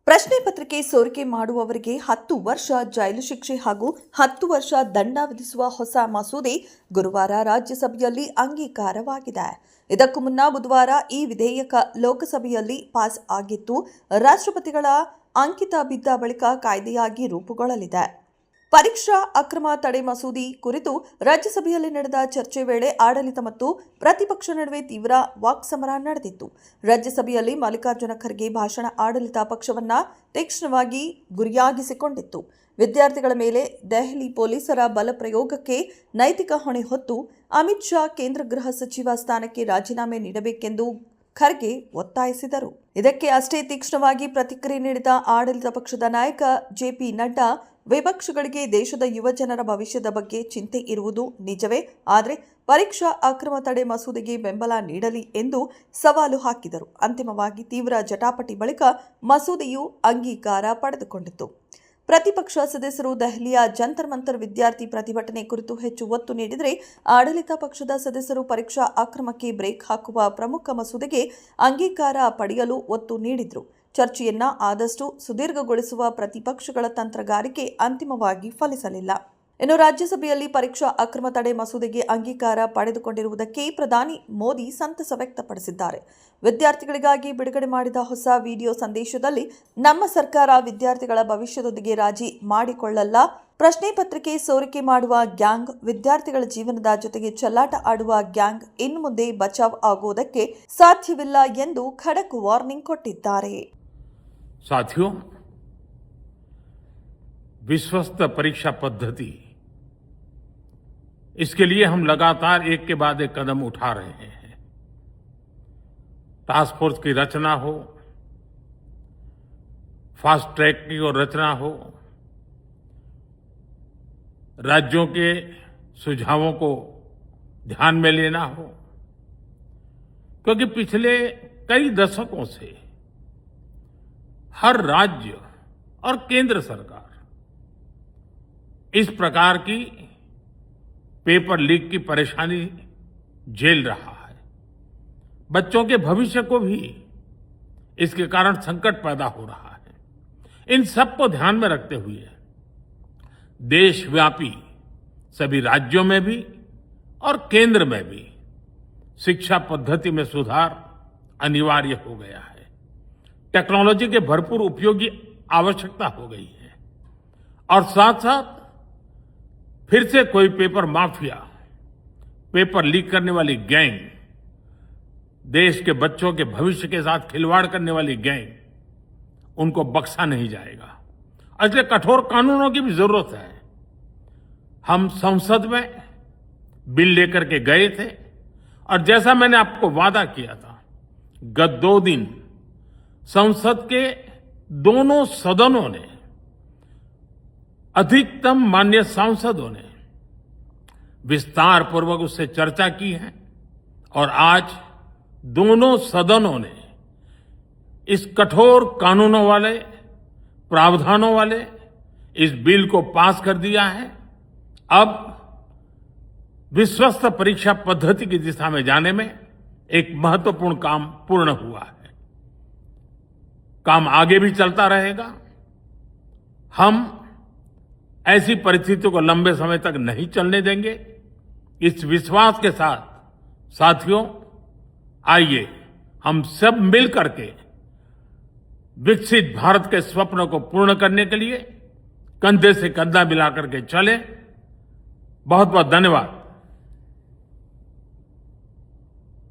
ಪ್ರಶ್ನೆ ಪತ್ರಿಕೆ ಸೋರಿಕೆ ಮಾಡುವವರಿಗೆ 10 ವರ್ಷ ಜೈಲು ಶಿಕ್ಷೆ ಹಾಗೂ 10 ವರ್ಷ ದಂಡ ವಿಧಿಸುವ ಹೊಸ ಮಸೂದೆ ಗುರುವಾರ ರಾಜ್ಯಸಭೆಯಲ್ಲಿ ಅಂಗೀಕಾರವಾಗಿದೆ. ಇದಕ್ಕೂ ಮುನ್ನ ಬುಧವಾರ ಈ ವಿಧೇಯಕ ಲೋಕಸಭೆಯಲ್ಲಿ ಪಾಸ್ ಆಗಿತ್ತು. ರಾಷ್ಟ್ರಪತಿಗಳ ಅಂಕಿತ ಬಿದ್ದ ಬಳಿಕ ಕಾಯ್ದೆಯಾಗಿ ರೂಪುಗೊಳ್ಳಲಿದೆ. ಪರೀಕ್ಷಾ ಅಕ್ರಮ ತಡೆ ಮಸೂದೆ ಕುರಿತು ರಾಜ್ಯಸಭೆಯಲ್ಲಿ ನಡೆದ ಚರ್ಚೆ ವೇಳೆ ಆಡಳಿತ ಮತ್ತು ಪ್ರತಿಪಕ್ಷ ನಡುವೆ ತೀವ್ರ ವಾಕ್ಸಮರ ನಡೆದಿತ್ತು. ರಾಜ್ಯಸಭೆಯಲ್ಲಿ ಮಲ್ಲಿಕಾರ್ಜುನ ಖರ್ಗೆ ಭಾಷಣ ಆಡಳಿತ ಪಕ್ಷವನ್ನ ತೀಕ್ಷ್ಣವಾಗಿ ಗುರಿಯಾಗಿಸಿಕೊಂಡಿತ್ತು. ವಿದ್ಯಾರ್ಥಿಗಳ ಮೇಲೆ ದೆಹಲಿ ಪೊಲೀಸರ ಬಲ ಪ್ರಯೋಗಕ್ಕೆ ನೈತಿಕ ಹೊಣೆ ಹೊತ್ತು ಅಮಿತ್ ಶಾ ಕೇಂದ್ರ ಗೃಹ ಸಚಿವ ಸ್ಥಾನಕ್ಕೆ ರಾಜೀನಾಮೆ ನೀಡಬೇಕೆಂದು ಖರ್ಗೆ ಒತ್ತಾಯಿಸಿದರು. ಇದಕ್ಕೆ ಅಷ್ಟೇ ತೀಕ್ಷ್ಣವಾಗಿ ಪ್ರತಿಕ್ರಿಯೆ ನೀಡಿದ ಆಡಳಿತ ಪಕ್ಷದ ನಾಯಕ ಜೆಪಿ ನಡ್ಡಾ, ವಿಪಕ್ಷಗಳಿಗೆ ದೇಶದ ಯುವ ಜನರ ಭವಿಷ್ಯದ ಬಗ್ಗೆ ಚಿಂತೆ ಇರುವುದು ನಿಜವೇ, ಆದರೆ ಪರೀಕ್ಷಾ ಅಕ್ರಮ ತಡೆ ಮಸೂದೆಗೆ ಬೆಂಬಲ ನೀಡಲಿ ಎಂದು ಸವಾಲು ಹಾಕಿದರು. ಅಂತಿಮವಾಗಿ ತೀವ್ರ ಜಟಾಪಟಿ ಬಳಿಕ ಮಸೂದೆಯು ಅಂಗೀಕಾರ ಪಡೆದುಕೊಂಡಿತು. ಪ್ರತಿಪಕ್ಷ ಸದಸ್ಯರು ದೆಹಲಿಯ ಜಂತರ್ ಮಂತರ್ ವಿದ್ಯಾರ್ಥಿ ಪ್ರತಿಭಟನೆ ಕುರಿತು ಹೆಚ್ಚು ಒತ್ತು ನೀಡಿದರೆ, ಆಡಳಿತ ಪಕ್ಷದ ಸದಸ್ಯರು ಪರೀಕ್ಷಾ ಅಕ್ರಮಕ್ಕೆ ಬ್ರೇಕ್ ಹಾಕುವ ಪ್ರಮುಖ ಮಸೂದೆಗೆ ಅಂಗೀಕಾರ ಪಡೆಯಲು ಒತ್ತು ನೀಡಿದರು. ಚರ್ಚೆಯನ್ನ ಆದಷ್ಟು ಸುದೀರ್ಘಗೊಳಿಸುವ ಪ್ರತಿಪಕ್ಷಗಳ ತಂತ್ರಗಾರಿಕೆ ಅಂತಿಮವಾಗಿ ಫಲಿಸಲಿಲ್ಲ. ಇನ್ನು ರಾಜ್ಯಸಭೆಯಲ್ಲಿ ಪರೀಕ್ಷಾ ಅಕ್ರಮ ತಡೆ ಮಸೂದೆಗೆ ಅಂಗೀಕಾರ ಪಡೆದುಕೊಂಡಿರುವುದಕ್ಕೆ ಪ್ರಧಾನಿ ಮೋದಿ ಸಂತಸ ವ್ಯಕ್ತಪಡಿಸಿದ್ದಾರೆ. ವಿದ್ಯಾರ್ಥಿಗಳಿಗಾಗಿ ಬಿಡುಗಡೆ ಮಾಡಿದ ಹೊಸ ವಿಡಿಯೋ ಸಂದೇಶದಲ್ಲಿ, ನಮ್ಮ ಸರ್ಕಾರ ವಿದ್ಯಾರ್ಥಿಗಳ ಭವಿಷ್ಯದೊಂದಿಗೆ ರಾಜಿ ಮಾಡಿಕೊಳ್ಳಲ್ಲ. ಪ್ರಶ್ನೆ ಪತ್ರಿಕೆ ಸೋರಿಕೆ ಮಾಡುವ ಗ್ಯಾಂಗ್ ವಿದ್ಯಾರ್ಥಿಗಳ ಜೀವನದ ಜೊತೆಗೆ ಚೆಲ್ಲಾಟ ಆಡುವ ಗ್ಯಾಂಗ್ ಇನ್ನು ಮುಂದೆ ಬಚಾವ್ ಆಗುವುದಕ್ಕೆ ಸಾಧ್ಯವಿಲ್ಲ ಎಂದು ಖಡಕ್ ವಾರ್ನಿಂಗ್ ಕೊಟ್ಟಿದ್ದಾರೆ. साथियों, विश्वस्त परीक्षा पद्धति, इसके लिए हम लगातार एक के बाद एक कदम उठा रहे हैं. टास्क फोर्स की रचना हो, फास्ट ट्रैक की और रचना हो, राज्यों के सुझावों को ध्यान में लेना हो, क्योंकि पिछले कई दशकों से हर राज्य और केंद्र सरकार इस प्रकार की पेपर लीक की परेशानी झेल रहा है. बच्चों के भविष्य को भी इसके कारण संकट पैदा हो रहा है. इन सब को ध्यान में रखते हुए देशव्यापी सभी राज्यों में भी और केंद्र में भी शिक्षा पद्धति में सुधार अनिवार्य हो गया है. टेक्नोलॉजी के भरपूर उपयोग की आवश्यकता हो गई है और साथ साथ फिर से कोई पेपर माफिया, पेपर लीक करने वाली गैंग, देश के बच्चों के भविष्य के साथ खिलवाड़ करने वाली गैंग, उनको बख्शा नहीं जाएगा. इसलिए कठोर कानूनों की भी जरूरत है. हम संसद में बिल लेकर के गए थे और जैसा मैंने आपको वादा किया था, गत 2 दिन संसद के दोनों सदनों ने, अधिकतम माननीय सांसदों ने विस्तार पूर्वक उससे चर्चा की है और आज दोनों सदनों ने इस कठोर कानूनों वाले, प्रावधानों वाले इस बिल को पास कर दिया है. अब विश्वस्त परीक्षा पद्धति की दिशा में जाने में एक महत्वपूर्ण काम पूर्ण हुआ है. काम आगे भी चलता रहेगा. हम ऐसी परिस्थितियों को लंबे समय तक नहीं चलने देंगे. इस विश्वास के साथ साथियों, आइए हम सब मिलकर के विकसित भारत के स्वप्न को पूर्ण करने के लिए कंधे से कंधा मिलाकर के चलें. बहुत बहुत धन्यवाद.